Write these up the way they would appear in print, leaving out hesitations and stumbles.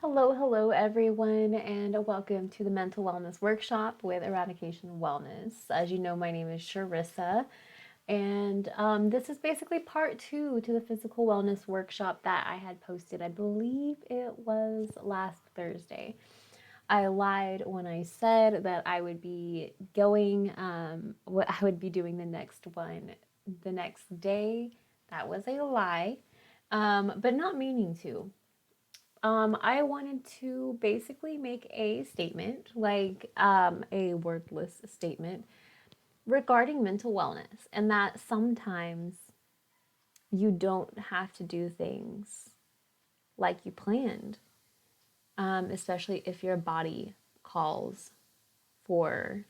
Hello, everyone, and welcome to the Mental Wellness Workshop with Eradication Wellness. As you know, my name is Sharissa, and this is basically part two to the physical wellness workshop that I had posted. I believe it was last Thursday. I lied when I said that I would be going, what I would be doing the next one the next day. That was a lie, but not meaning to. I wanted to basically make a statement, like a wordless statement regarding mental wellness, and that sometimes you don't have to do things like you planned, especially if your body calls for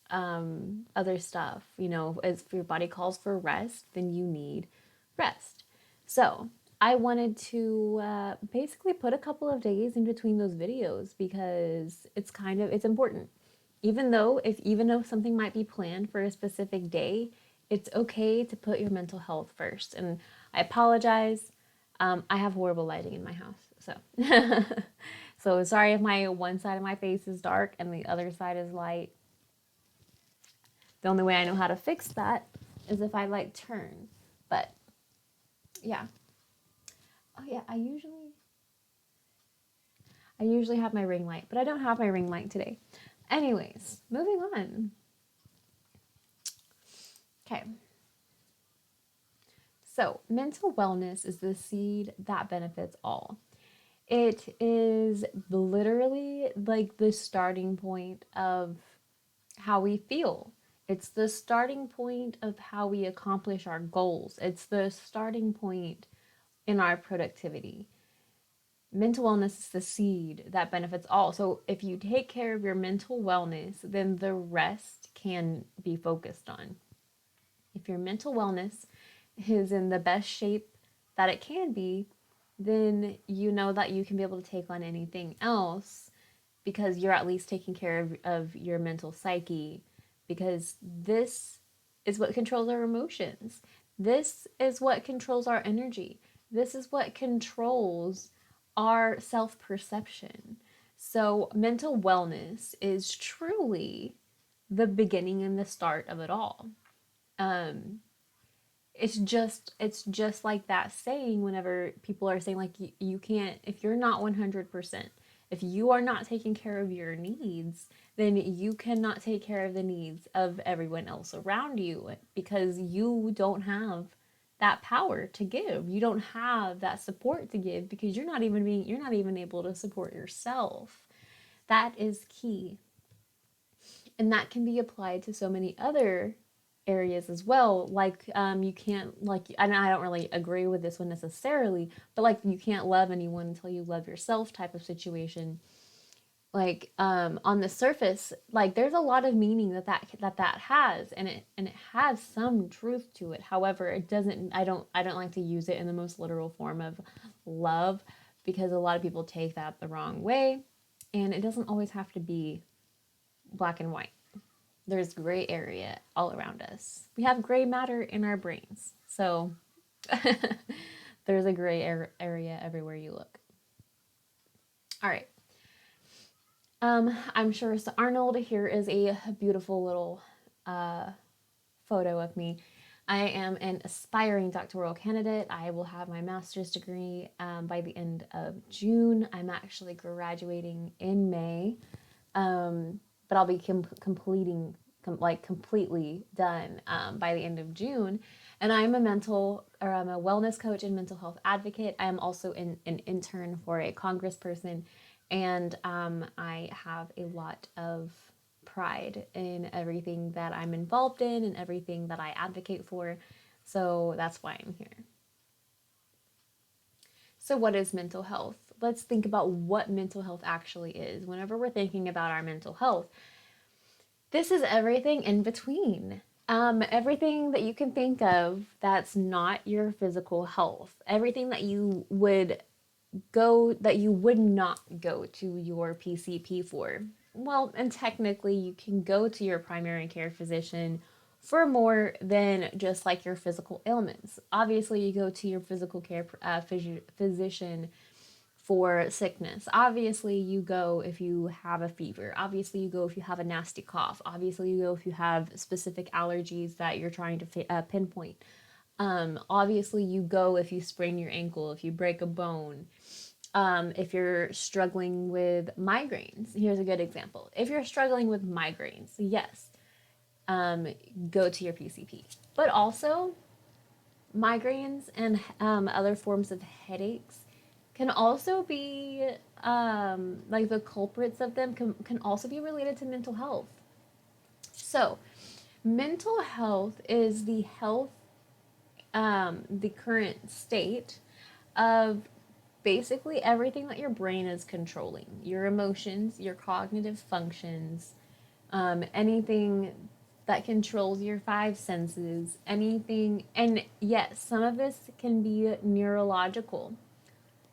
other stuff. You know, if your body calls for rest, then you need rest. So I wanted to basically put a couple of days in between those videos because it's important. Even though something might be planned for a specific day, it's okay to put your mental health first. And I apologize. I have horrible lighting in my house, so so sorry if my one side of my face is dark and the other side is light. The only way I know how to fix that is if I like turn. But yeah. Oh yeah, I usually have my ring light, but I don't have my ring light today. Anyways, moving on. Okay. So, mental wellness is the seed that benefits all. It is literally like the starting point of how we feel. It's the starting point of how we accomplish our goals. It's the starting point in our productivity. Mental wellness is the seed that benefits all. So if you take care of your mental wellness, then the rest can be focused on. If your mental wellness is in the best shape that it can be, then you know that you can be able to take on anything else because you're at least taking care of your mental psyche, because this is what controls our emotions. This is what controls our energy. This is what controls our self perception. So, mental wellness is truly the beginning and the start of it all. Um, it's just like that saying whenever people are saying like you can't, if you're not 100%, if you are not taking care of your needs, then you cannot take care of the needs of everyone else around you, because you don't have that power to give. You don't have that support to give because you're not even able to support yourself. That is key. And that can be applied to so many other areas as well. Like you can't, like, and I don't really agree with this one necessarily, but like you can't love anyone until you love yourself type of situation. Like on the surface, like there's a lot of meaning that has, and it has some truth to it. However, it doesn't, I don't like to use it in the most literal form of love, because a lot of people take that the wrong way, and it doesn't always have to be black and white. There's gray area all around us. We have gray matter in our brains. So there's a gray area everywhere you look. All right. I'm sure so Arnold, here is a beautiful little photo of me. I am an aspiring doctoral candidate. I will have my master's degree by the end of June. I'm actually graduating in May, but I'll be completely done by the end of June. And I'm a wellness coach and mental health advocate. I am also an intern for a congressperson, and I have a lot of pride in everything that I'm involved in and everything that I advocate for. So that's why I'm here. So, what is mental health? Let's think about what mental health actually is. Whenever we're thinking about our mental health, this is everything in between. Everything that you can think of that's not your physical health. Everything that you would not go to your PCP for. Well, and technically, you can go to your primary care physician for more than just like your physical ailments. Obviously, you go to your physical care physician for sickness. Obviously, you go if you have a fever. Obviously, you go if you have a nasty cough. Obviously, you go if you have specific allergies that you're trying to pinpoint. Obviously, you go if you sprain your ankle, if you break a bone, if you're struggling with migraines. Here's a good example. If you're struggling with migraines, yes, go to your PCP. But also, migraines and other forms of headaches can also be, like the culprits of them can also be related to mental health. So, mental health is the current state of basically everything that your brain is controlling, your emotions, your cognitive functions, anything that controls your five senses, anything. And yes, some of this can be neurological,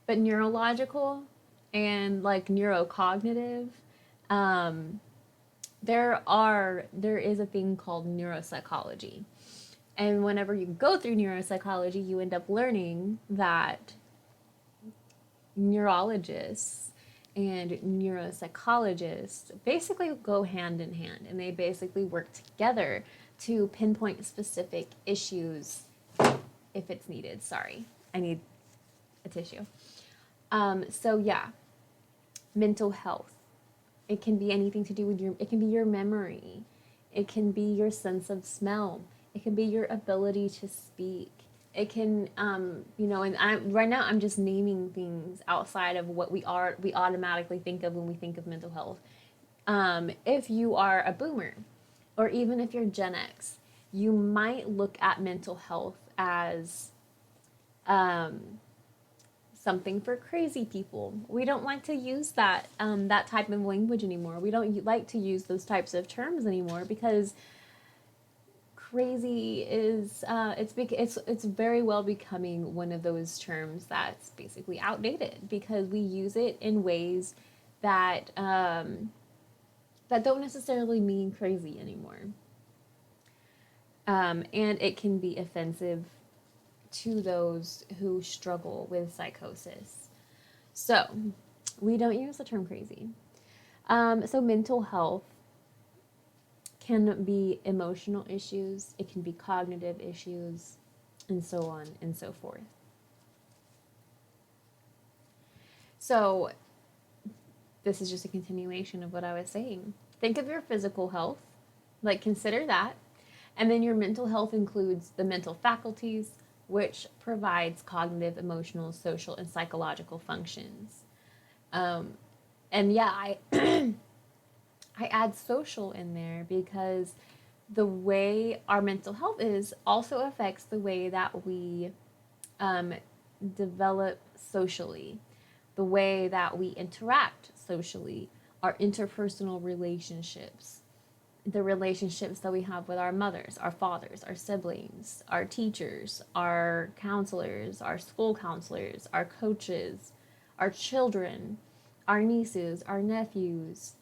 but neurological and like neurocognitive, um, there is a thing called neuropsychology. And whenever you go through neuropsychology, you end up learning that neurologists and neuropsychologists basically go hand in hand, and they basically work together to pinpoint specific issues if it's needed. Sorry, I need a tissue. So yeah, mental health. It can be anything to do with it can be your memory. It can be your sense of smell. It can be your ability to speak. It can, and right now I'm just naming things outside of what we automatically think of when we think of mental health. If you are a boomer, or even if you're Gen X, you might look at mental health as something for crazy people. We don't like to use that type of language anymore. We don't like to use those types of terms anymore because crazy is it's very well becoming one of those terms that's basically outdated because we use it in ways that that don't necessarily mean crazy anymore, and it can be offensive to those who struggle with psychosis. So we don't use the term crazy. So mental health can be emotional issues, it can be cognitive issues, and so on and so forth. So, this is just a continuation of what I was saying. Think of your physical health, like consider that, and then your mental health includes the mental faculties, which provides cognitive, emotional, social, and psychological functions. And yeah, I add social in there because the way our mental health is also affects the way that we develop socially, the way that we interact socially, our interpersonal relationships, the relationships that we have with our mothers, our fathers, our siblings, our teachers, our counselors, our school counselors, our coaches, our children, our nieces, our nephews,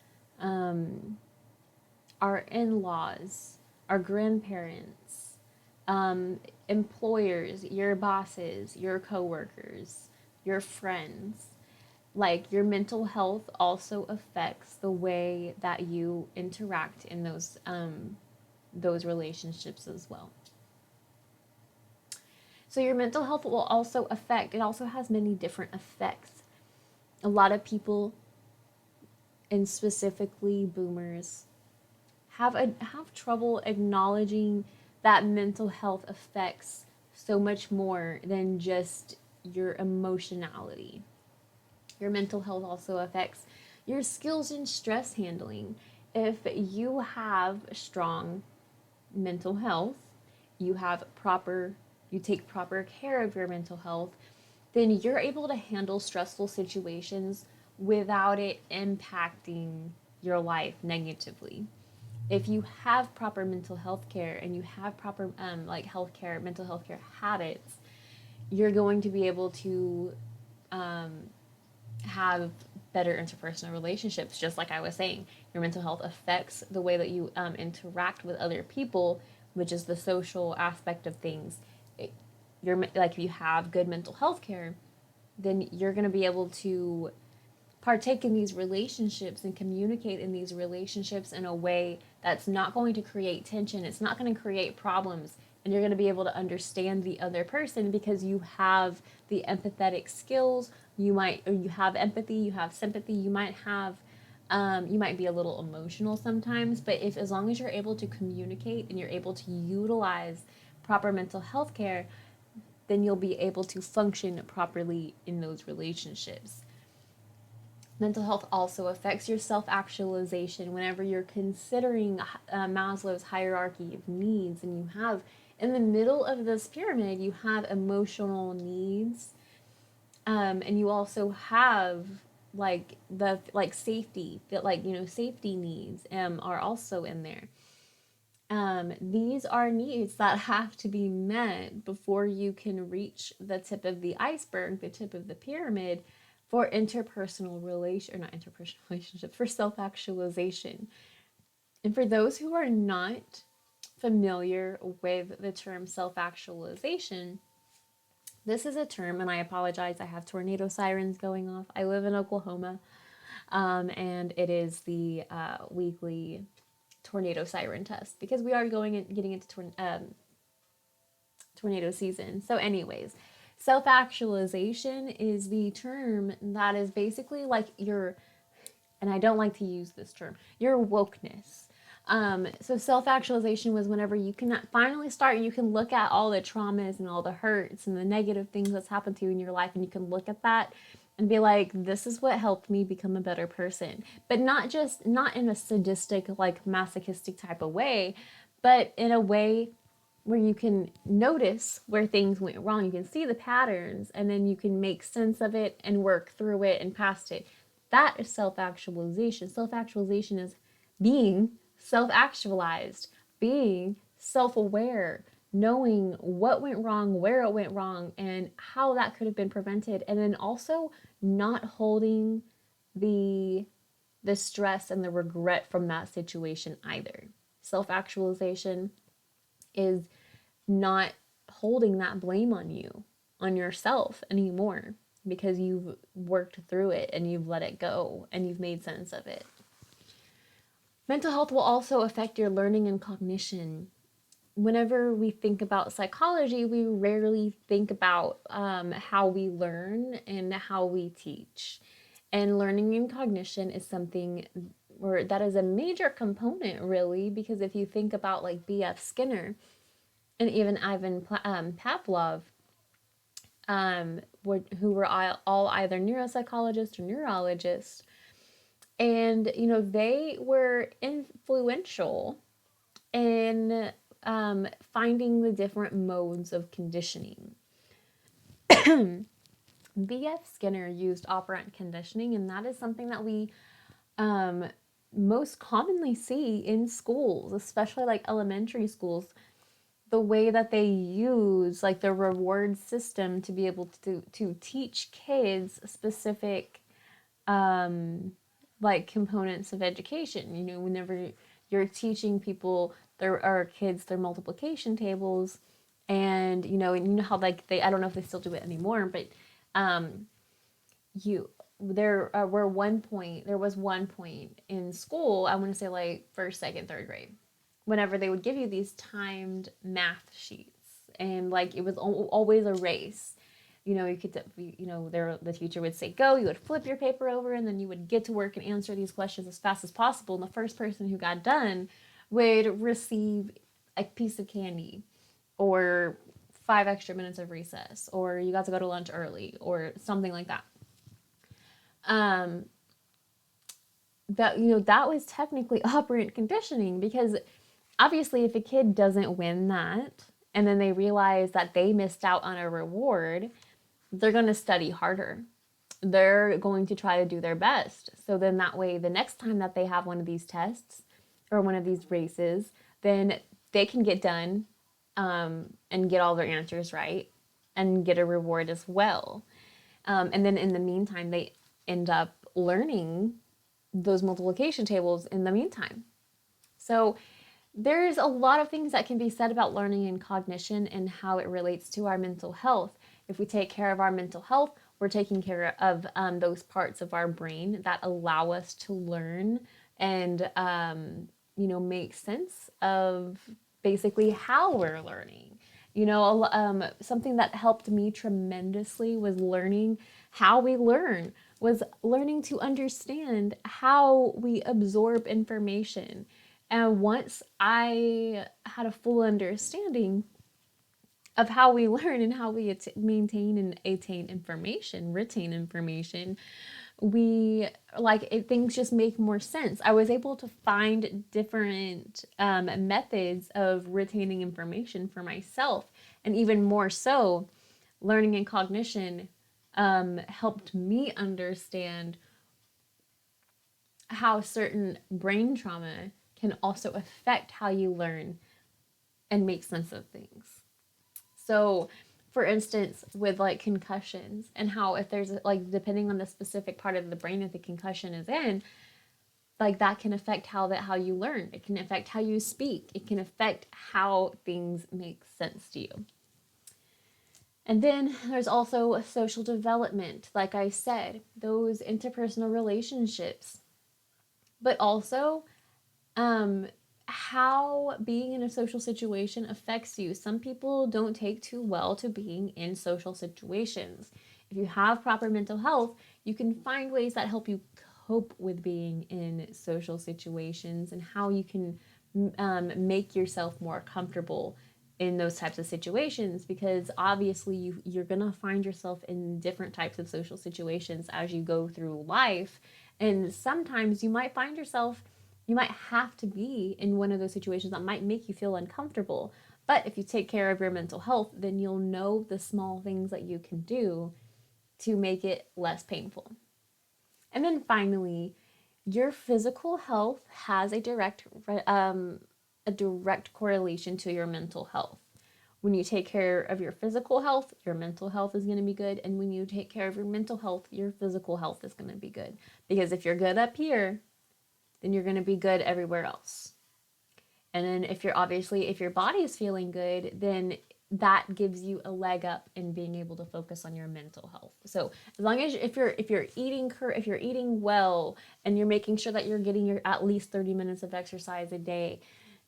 our in-laws, our grandparents, employers, your bosses, your coworkers, your friends. Like your mental health also affects the way that you interact in those relationships as well. So your mental health will also affect. It also has many different effects. A lot of people, and specifically boomers, have trouble acknowledging that mental health affects so much more than just your emotionality. Your mental health also affects your skills in stress handling. If you have strong mental health, you take proper care of your mental health, then you're able to handle stressful situations without it impacting your life negatively. If you have proper mental health care and you have proper mental health care habits, you're going to be able to have better interpersonal relationships. Just like I was saying, your mental health affects the way that you interact with other people, which is the social aspect of things. If you have good mental health care, then you're going to be able to partake in these relationships and communicate in these relationships in a way that's not going to create tension. It's not going to create problems. And you're going to be able to understand the other person because you have the empathetic skills. You have empathy, you have sympathy, you might be a little emotional sometimes, but if as long as you're able to communicate and you're able to utilize proper mental health care, then you'll be able to function properly in those relationships. Mental health also affects your self actualization whenever you're considering Maslow's hierarchy of needs, and you have in the middle of this pyramid, you have emotional needs, and you also have safety, that safety needs are also in there. These are needs that have to be met before you can reach the tip of the iceberg, the tip of the pyramid, for interpersonal relation or not interpersonal relationships, for self-actualization. And for those who are not familiar with the term self-actualization, this is a term, and I apologize, I have tornado sirens going off. I live in Oklahoma, and it is the weekly tornado siren test because we are getting into tornado season. So, anyways, self actualization is the term that is basically like your, and I don't like to use this term, your wokeness. So self-actualization was whenever you can finally start, you can look at all the traumas and all the hurts and the negative things that's happened to you in your life, and you can look at that and be like, this is what helped me become a better person. But not in a sadistic, like masochistic type of way, but in a way where you can notice where things went wrong. You can see the patterns, and then you can make sense of it and work through it and past it. That is self-actualization. Self-actualization is being self-actualized, being self-aware, knowing what went wrong, where it went wrong, and how that could have been prevented, and then also not holding the stress and the regret from that situation either. Self-actualization is not holding that blame on you, on yourself anymore, because you've worked through it and you've let it go and you've made sense of it. Mental health will also affect your learning and cognition. Whenever we think about psychology, we rarely think about how we learn and how we teach. And learning and cognition is something where that is a major component, really, because if you think about like B.F. Skinner and even Ivan Pavlov, who were all either neuropsychologists or neurologists, and they were influential in finding the different modes of conditioning. B.F. Skinner used operant conditioning, and that is something that we most commonly see in schools, especially like elementary schools. The way that they use like the reward system to be able to teach kids specific like components of education. Whenever you're teaching people, there are kids their multiplication tables, and how like I don't know if they still do it anymore, but there was one point in school, I want to say like first, second, third grade, whenever they would give you these timed math sheets, and like it was always a race. You could, the teacher would say go, you would flip your paper over, and then you would get to work and answer these questions as fast as possible. And the first person who got done would receive a piece of candy, or 5 extra minutes of recess, or you got to go to lunch early, or something like that. That was technically operant conditioning, because obviously if a kid doesn't win that, and then they realize that they missed out on a reward, they're going to study harder. They're going to try to do their best. So then that way, the next time that they have one of these tests or one of these races, then they can get done and get all their answers right and get a reward as well. And then in the meantime, they end up learning those multiplication tables in the meantime. So there's a lot of things that can be said about learning and cognition and how it relates to our mental health. If we take care of our mental health, we're taking care of those parts of our brain that allow us to learn and, make sense of basically how we're learning. Something that helped me tremendously was learning how we learn, was learning to understand how we absorb information. And once I had a full understanding of how we learn and how we maintain and attain information, retain information, things just make more sense. I was able to find different methods of retaining information for myself, and even more so, learning and cognition helped me understand how certain brain trauma can also affect how you learn and make sense of things. So, for instance, with like concussions, and how if there's like, depending on the specific part of the brain that the concussion is in, like that can affect how you learn. It can affect how you speak. It can affect how things make sense to you. And then there's also social development, like I said, those interpersonal relationships, but also how being in a social situation affects you. Some people don't take too well to being in social situations. If you have proper mental health, you can find ways that help you cope with being in social situations, and how you can make yourself more comfortable in those types of situations, because obviously you're going to find yourself in different types of social situations as you go through life. And sometimes you might find yourself, you might have to be in one of those situations that might make you feel uncomfortable. But if you take care of your mental health, then you'll know the small things that you can do to make it less painful. And then finally, your physical health has a direct correlation to your mental health. When you take care of your physical health, your mental health is going to be good. And when you take care of your mental health, your physical health is going to be good. Because if you're good up here, then you're going to be good everywhere else. And then if your body is feeling good, then that gives you a leg up in being able to focus on your mental health. So as long as if you're eating well, and you're making sure that you're getting your at least 30 minutes of exercise a day,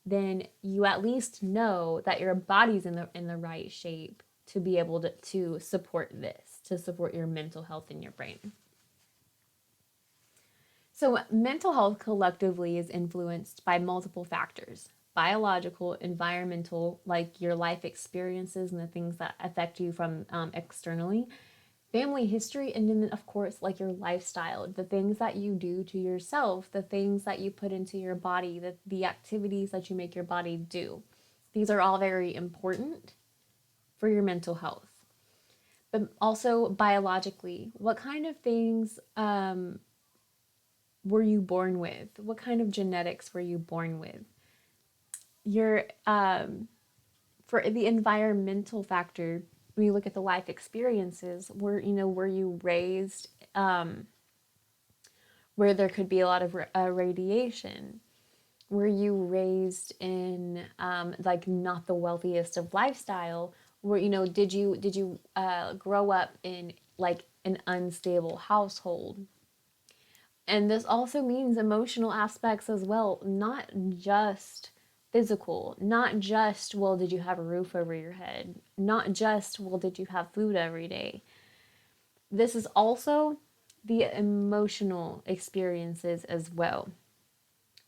then you at least know that your body's in the right shape to be able to support this, to support your mental health in your brain. So mental health collectively is influenced by multiple factors: biological, environmental, like your life experiences and the things that affect you from externally, family history, and then of course like your lifestyle, the things that you do to yourself, the things that you put into your body, the activities that you make your body do. These are all very important for your mental health. But also biologically, what kind of things were you born with? What kind of genetics were you born with? Your For the environmental factor, when you look at the life experiences, were you raised where there could be a lot of radiation? Were you raised in like not the wealthiest of lifestyle? Did you grow up in like an unstable household? And this also means emotional aspects as well, not just physical, not just, well, did you have a roof over your head? Not just, well, did you have food every day? This is also the emotional experiences as well.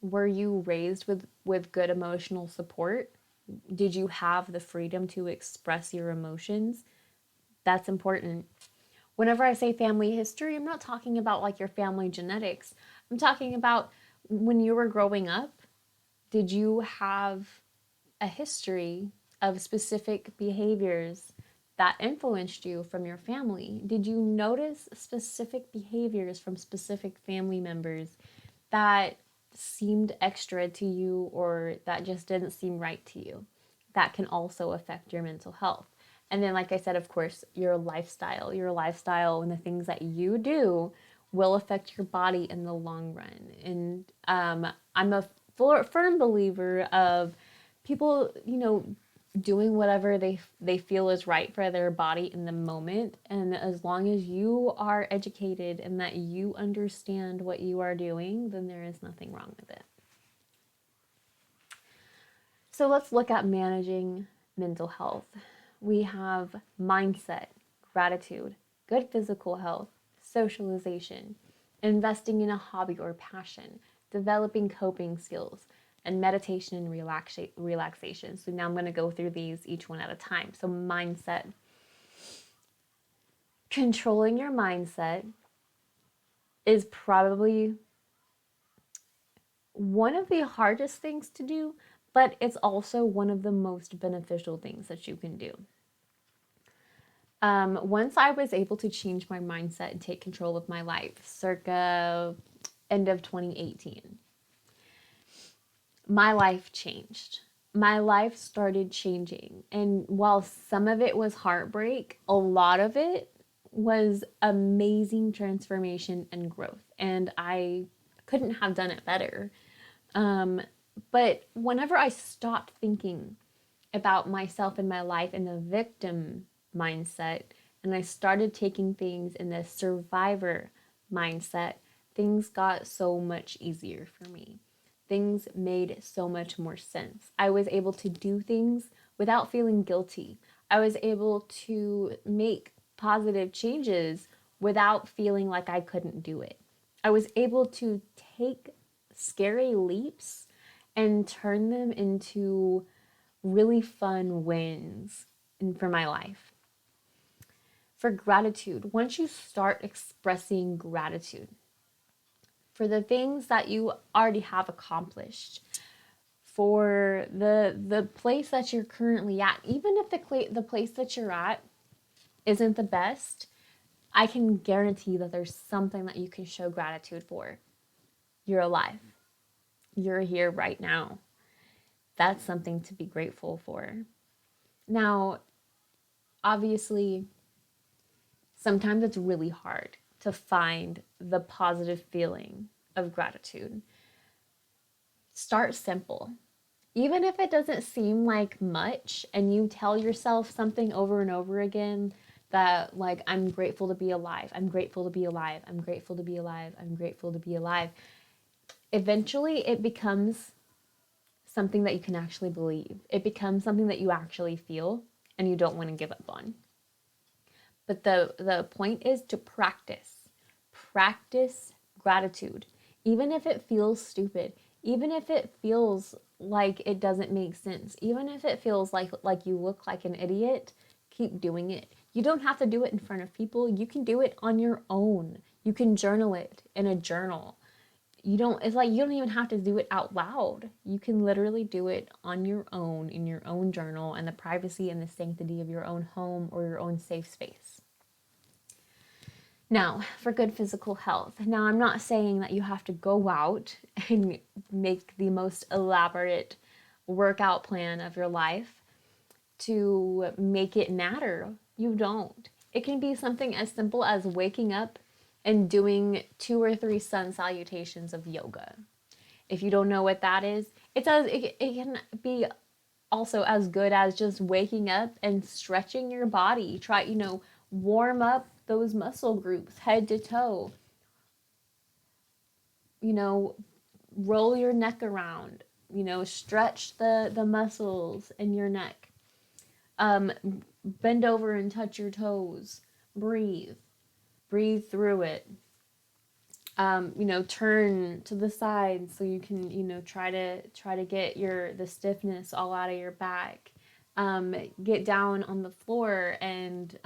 Were you raised with good emotional support? Did you have the freedom to express your emotions? That's important. Whenever I say family history, I'm not talking about like your family genetics. I'm talking about when you were growing up, did you have a history of specific behaviors that influenced you from your family? Did you notice specific behaviors from specific family members that seemed extra to you, or that just didn't seem right to you? That can also affect your mental health. And then, like I said, of course, your lifestyle and the things that you do will affect your body in the long run. And I'm a firm believer of people, doing whatever they feel is right for their body in the moment. And as long as you are educated and that you understand what you are doing, then there is nothing wrong with it. So let's look at managing mental health. We have mindset, gratitude, good physical health, socialization, investing in a hobby or passion, developing coping skills, and meditation and relaxation. So now I'm going to go through these each one at a time. So, mindset. Controlling your mindset is probably one of the hardest things to do, but it's also one of the most beneficial things that you can do. Once I was able to change my mindset and take control of my life, circa end of 2018, my life changed. My life started changing. And while some of it was heartbreak, a lot of it was amazing transformation and growth. And I couldn't have done it better. But whenever I stopped thinking about myself and my life in the victim mindset, and I started taking things in the survivor mindset, things got so much easier for me. Things made so much more sense. I was able to do things without feeling guilty. I was able to make positive changes without feeling like I couldn't do it. I was able to take scary leaps and turn them into really fun wins for my life. For gratitude, once you start expressing gratitude for the things that you already have accomplished, for the place that you're currently at, even if the place that you're at isn't the best, I can guarantee that there's something that you can show gratitude for. You're alive. You're here right now. That's something to be grateful for. Now, obviously, sometimes it's really hard to find the positive feeling of gratitude. Start simple. Even if it doesn't seem like much and you tell yourself something over and over again that, like, I'm grateful to be alive, I'm grateful to be alive, I'm grateful to be alive, I'm grateful to be alive, eventually it becomes something that you can actually believe. It becomes something that you actually feel and you don't want to give up on. But the point is to practice. Practice gratitude. Even if it feels stupid, even if it feels like it doesn't make sense, even if it feels like you look like an idiot, keep doing it. You don't have to do it in front of people. You can do it on your own. You can journal it in a journal. It's like you don't even have to do it out loud. You can literally do it on your own, in your own journal, and the privacy and the sanctity of your own home or your own safe space. Now, for good physical health. Now, I'm not saying that you have to go out and make the most elaborate workout plan of your life to make it matter. You don't. It can be something as simple as waking up and doing 2 or 3 sun salutations of yoga. If you don't know what that is, it can be also as good as just waking up and stretching your body. Try, warm up those muscle groups head to toe. Roll your neck around. Stretch the muscles in your neck. Bend over and touch your toes. Breathe through it. Turn to the side so you can, try to get the stiffness all out of your back. Get down on the floor and,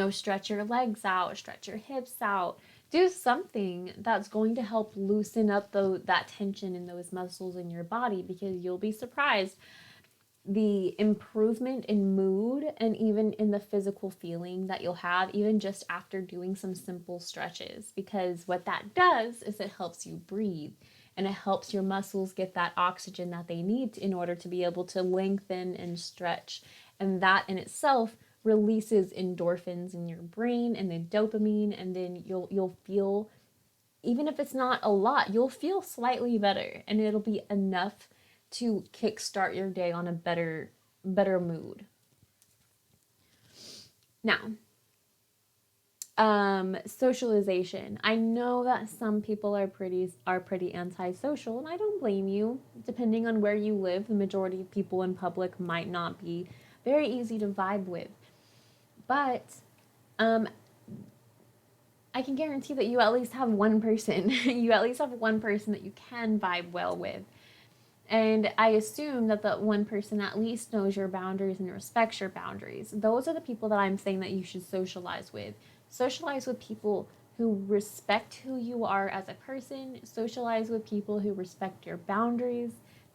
stretch your legs out, stretch your hips out. Do something that's going to help loosen up that tension in those muscles in your body, because you'll be surprised the improvement in mood and even in the physical feeling that you'll have even just after doing some simple stretches. Because what that does is it helps you breathe and it helps your muscles get that oxygen that they need in order to be able to lengthen and stretch. And that in itself releases endorphins in your brain and then dopamine, and then you'll feel, even if it's not a lot, you'll feel slightly better, and it'll be enough to kickstart your day on a better mood. Now, socialization. I know that some people are pretty antisocial, and I don't blame you. Depending on where you live, the majority of people in public might not be very easy to vibe with. But um, I can guarantee that you at least have one person. You at least have one person that you can vibe well with. And I assume that the one person at least knows your boundaries and respects your boundaries. Those are the people that I'm saying that you should socialize with. Socialize with people who respect who you are as a person. Socialize with people who respect your boundaries.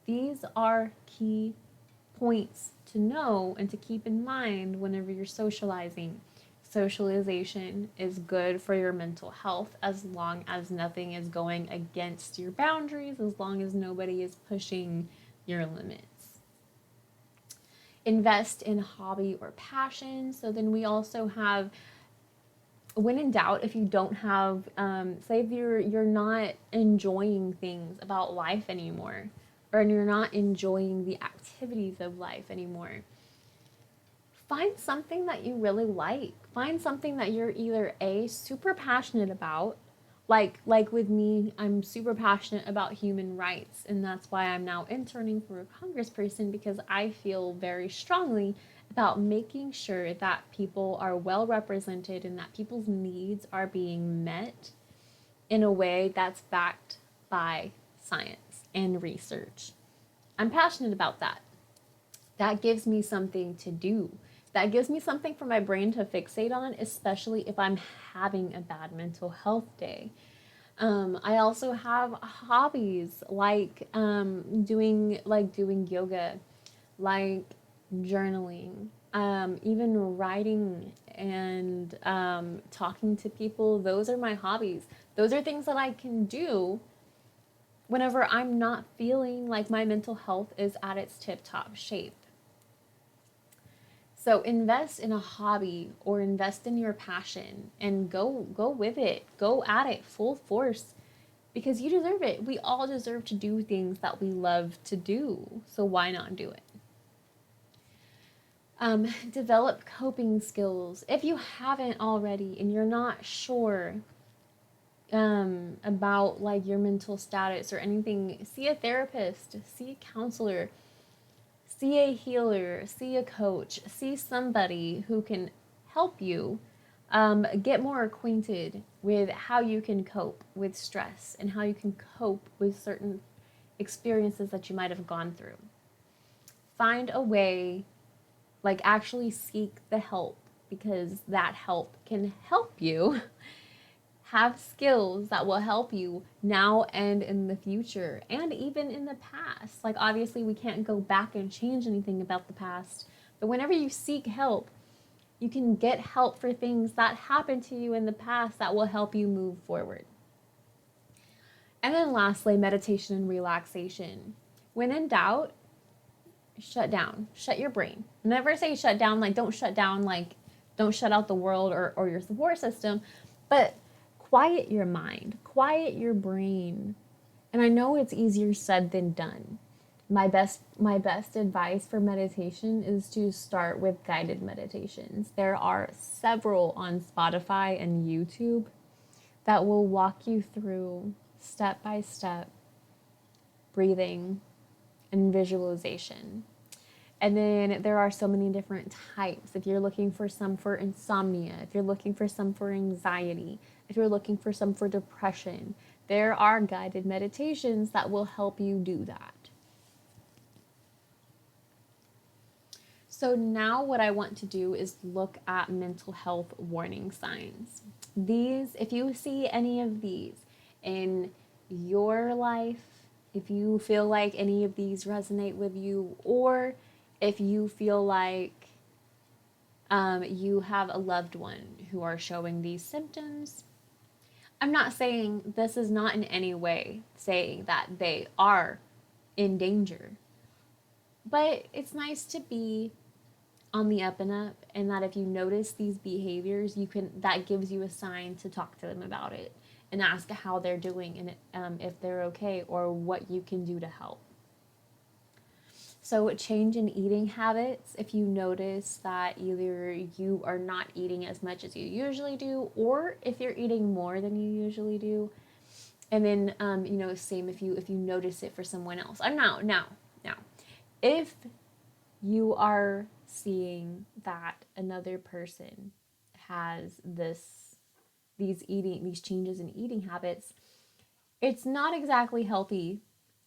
These are key points to know and to keep in mind whenever you're socializing. Socialization is good for your mental health as long as nothing is going against your boundaries, as long as nobody is pushing your limits. Invest in hobby or passion. So then we also have, when in doubt, if you don't have, say if you're not enjoying things about life anymore, or you're not enjoying the activities of life anymore, find something that you really like. Find something that you're either A, super passionate about, like with me, I'm super passionate about human rights, and that's why I'm now interning for a congressperson, because I feel very strongly about making sure that people are well represented and that people's needs are being met in a way that's backed by science and research. I'm passionate about that. That gives me something to do. That gives me something for my brain to fixate on, especially if I'm having a bad mental health day. I also have hobbies doing yoga, like journaling, even writing and talking to people. Those are my hobbies. Those are things that I can do whenever I'm not feeling like my mental health is at its tip top shape. So invest in a hobby or invest in your passion and go with it. Go at it full force because you deserve it. We all deserve to do things that we love to do. So why not do it? Develop coping skills. If you haven't already and you're not sure about like your mental status or anything, see a therapist, see a counselor, see a healer, see a coach, see somebody who can help you get more acquainted with how you can cope with stress and how you can cope with certain experiences that you might have gone through. Find a way, like actually seek the help, because that help can help you have skills that will help you now and in the future and even in the past. Like, obviously, we can't go back and change anything about the past, but whenever you seek help, you can get help for things that happened to you in the past that will help you move forward. And then, lastly, meditation and relaxation. When in doubt, shut down, shut your brain. Never say shut down, like, don't shut down, like, don't shut out the world or your support system, but quiet your mind, quiet your brain. And I know it's easier said than done. My best advice for meditation is to start with guided meditations. There are several on Spotify and YouTube that will walk you through step by step breathing and visualization. And then there are so many different types. If you're looking for some for insomnia, if you're looking for some for anxiety, if you're looking for some for depression, there are guided meditations that will help you do that. So now what I want to do is look at mental health warning signs. These, if you see any of these in your life, if you feel like any of these resonate with you, or if you feel like you have a loved one who are showing these symptoms, I'm not saying this is not in any way saying that they are in danger, but it's nice to be on the up and up, and that if you notice these behaviors, that gives you a sign to talk to them about it and ask how they're doing and if they're okay or what you can do to help. So, change in eating habits. If you notice that either you are not eating as much as you usually do, or if you're eating more than you usually do, and then same if you notice it for someone else. Now, if you are seeing that another person has these changes in eating habits, it's not exactly healthy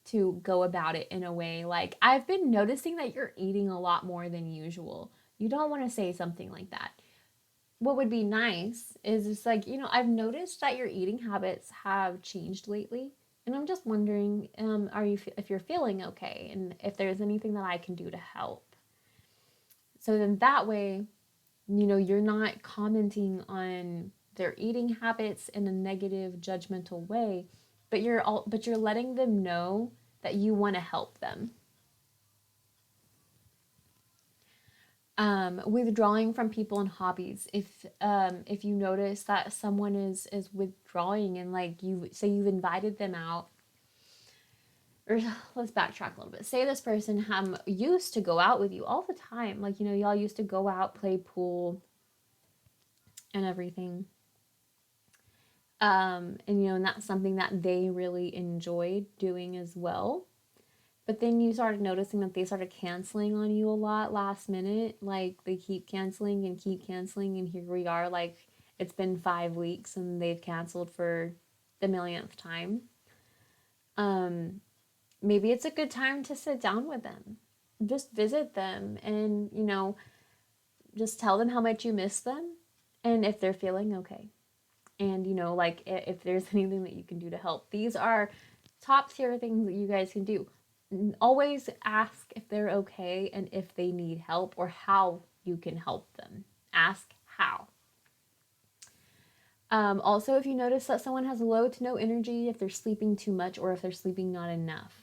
to go about it in a way like, I've been noticing that you're eating a lot more than usual. You don't want to say something like that. What would be nice is just like, I've noticed that your eating habits have changed lately. And I'm just wondering, if you're feeling okay and if there's anything that I can do to help. So then that way, you're not commenting on their eating habits in a negative, judgmental way, but you're letting them know that you want to help them. Withdrawing from people and hobbies. If you notice that someone is withdrawing, and like you say you've invited them out, or let's backtrack a little bit. Say this person used to go out with you all the time, like y'all used to go out, play pool, and everything. And that's something that they really enjoyed doing as well. But then you started noticing that they started canceling on you a lot last minute. Like they keep canceling and keep canceling, and here we are, like it's been 5 weeks and they've canceled for the millionth time. Maybe it's a good time to sit down with them, just visit them, and just tell them how much you miss them, and if they're feeling okay, and like if there's anything that you can do to help. These are top tier things that you guys can do. Always ask if they're okay and if they need help or how you can help them. Ask how. Also, if you notice that someone has low to no energy, if they're sleeping too much or if they're sleeping not enough,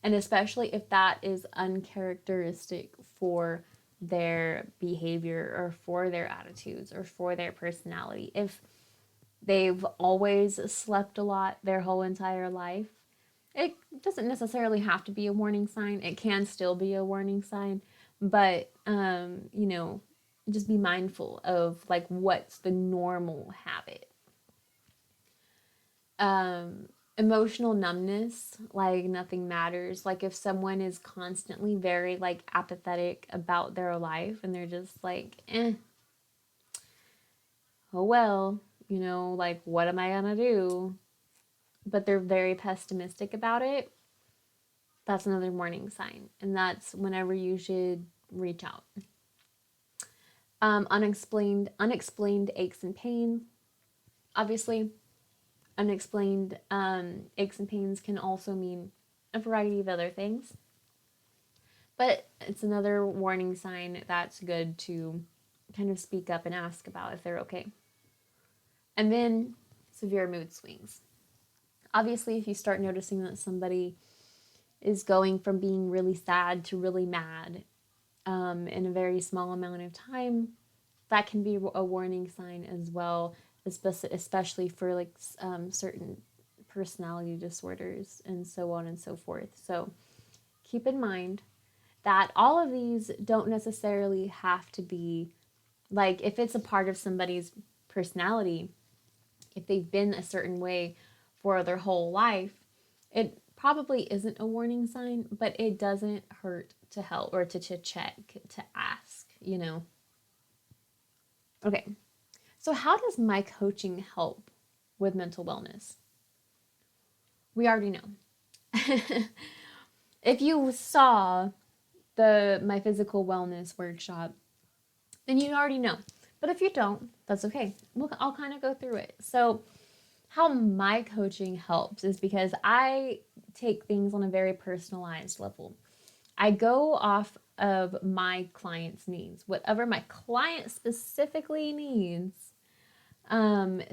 and especially if that is uncharacteristic for their behavior or for their attitudes or for their personality. If they've always slept a lot their whole entire life, it doesn't necessarily have to be a warning sign. It can still be a warning sign, but just be mindful of like what's the normal habit. Emotional numbness, like nothing matters. Like if someone is constantly very like apathetic about their life and they're just like, oh well, like what am I gonna do? But they're very pessimistic about it, that's another warning sign. And that's whenever you should reach out. Unexplained aches and pains. Obviously, unexplained aches and pains can also mean a variety of other things. But it's another warning sign that's good to kind of speak up and ask about if they're okay. And then severe mood swings. Obviously, if you start noticing that somebody is going from being really sad to really mad in a very small amount of time, that can be a warning sign as well, especially for like certain personality disorders and so on and so forth. So keep in mind that all of these don't necessarily have to be like, if it's a part of somebody's personality, if they've been a certain way for their whole life, it probably isn't a warning sign, but it doesn't hurt to help or to check, to ask. Okay, so how does my coaching help with mental wellness? We already know. If you saw my physical wellness workshop, then you already know. But if you don't, that's okay. I'll kind of go through it. So how my coaching helps is because I take things on a very personalized level. I go off of my client's needs, whatever my client specifically needs.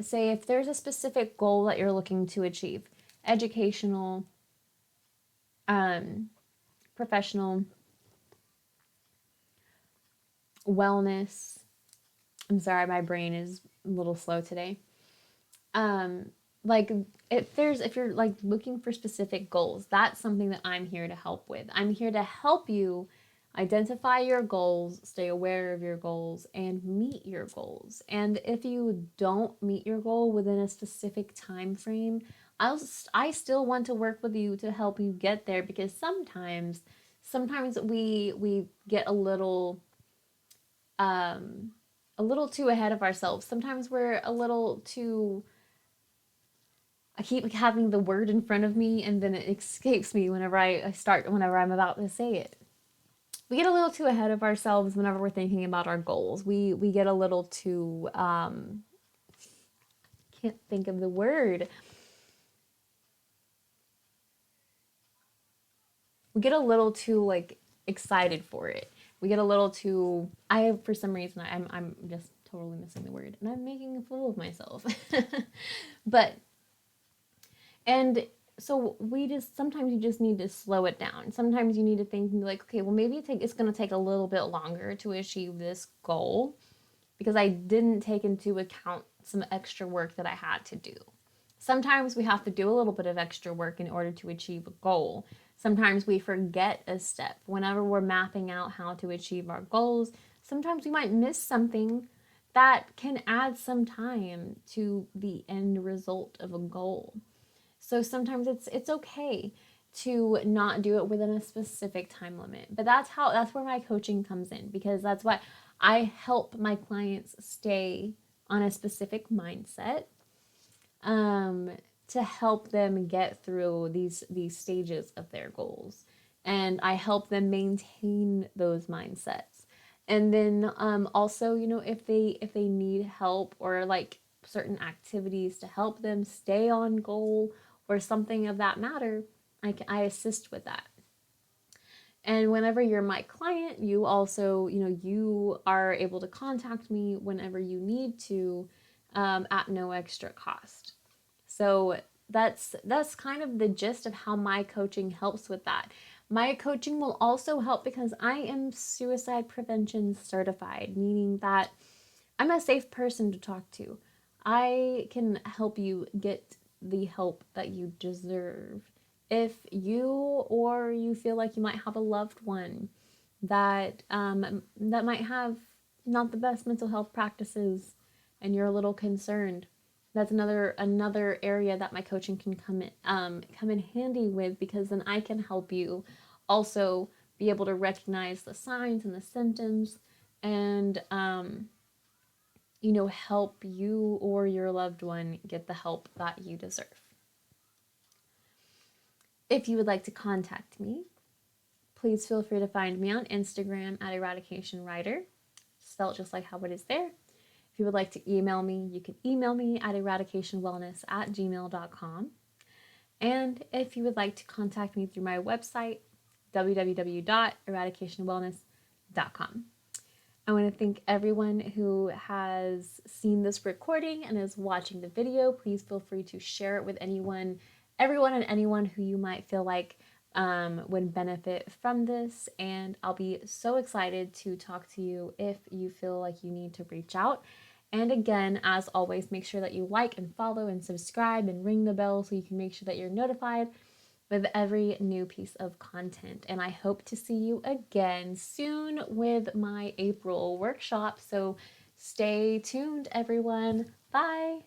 Say if there's a specific goal that you're looking to achieve, educational, professional, wellness. I'm sorry, my brain is a little slow today. like if you're like looking for specific goals, that's something that I'm here to help with. I'm here to help you identify your goals, stay aware of your goals, and meet your goals. And if you don't meet your goal within a specific time frame, I still want to work with you to help you get there, because sometimes we get a little too ahead of ourselves. Sometimes we're a little too, I keep having the word in front of me and then it escapes me whenever I'm about to say it. We get a little too ahead of ourselves whenever we're thinking about our goals. We get a little too can't think of the word. We get a little too like excited for it. We get a little too, I for some reason I'm just totally missing the word and I'm making a fool of myself. But and so we just sometimes you just need to slow it down. Sometimes you need to think like, okay, well maybe it's going to take a little bit longer to achieve this goal because I didn't take into account some extra work that I had to do. Sometimes we have to do a little bit of extra work in order to achieve a goal. Sometimes we forget a step. Whenever we're mapping out how to achieve our goals, sometimes we might miss something that can add some time to the end result of a goal. So sometimes it's okay to not do it within a specific time limit. But that's where my coaching comes in, because that's what I help my clients stay on a specific mindset, um, to help them get through these stages of their goals, and I help them maintain those mindsets. And then also, if they need help or like certain activities to help them stay on goal or something of that matter, I assist with that. And whenever you're my client, you also, you are able to contact me whenever you need to, at no extra cost. So that's kind of the gist of how my coaching helps with that. My coaching will also help because I am suicide prevention certified, meaning that I'm a safe person to talk to. I can help you get the help that you deserve. If you feel like you might have a loved one that might have not the best mental health practices, and you're a little concerned, that's another area that my coaching can come in handy with, because then I can help you also be able to recognize the signs and the symptoms, and help you or your loved one get the help that you deserve. If you would like to contact me, please feel free to find me on Instagram at Eradication Writer, spelled just like how it is there. If you would like to email me, you can email me at eradicationwellness@gmail.com. And if you would like to contact me through my website, www.eradicationwellness.com. I want to thank everyone who has seen this recording and is watching the video. Please feel free to share it with everyone and anyone who you might feel like would benefit from this. And I'll be so excited to talk to you if you feel like you need to reach out. And again, as always, make sure that you like and follow and subscribe and ring the bell so you can make sure that you're notified with every new piece of content. And I hope to see you again soon with my April workshop. So stay tuned, everyone. Bye.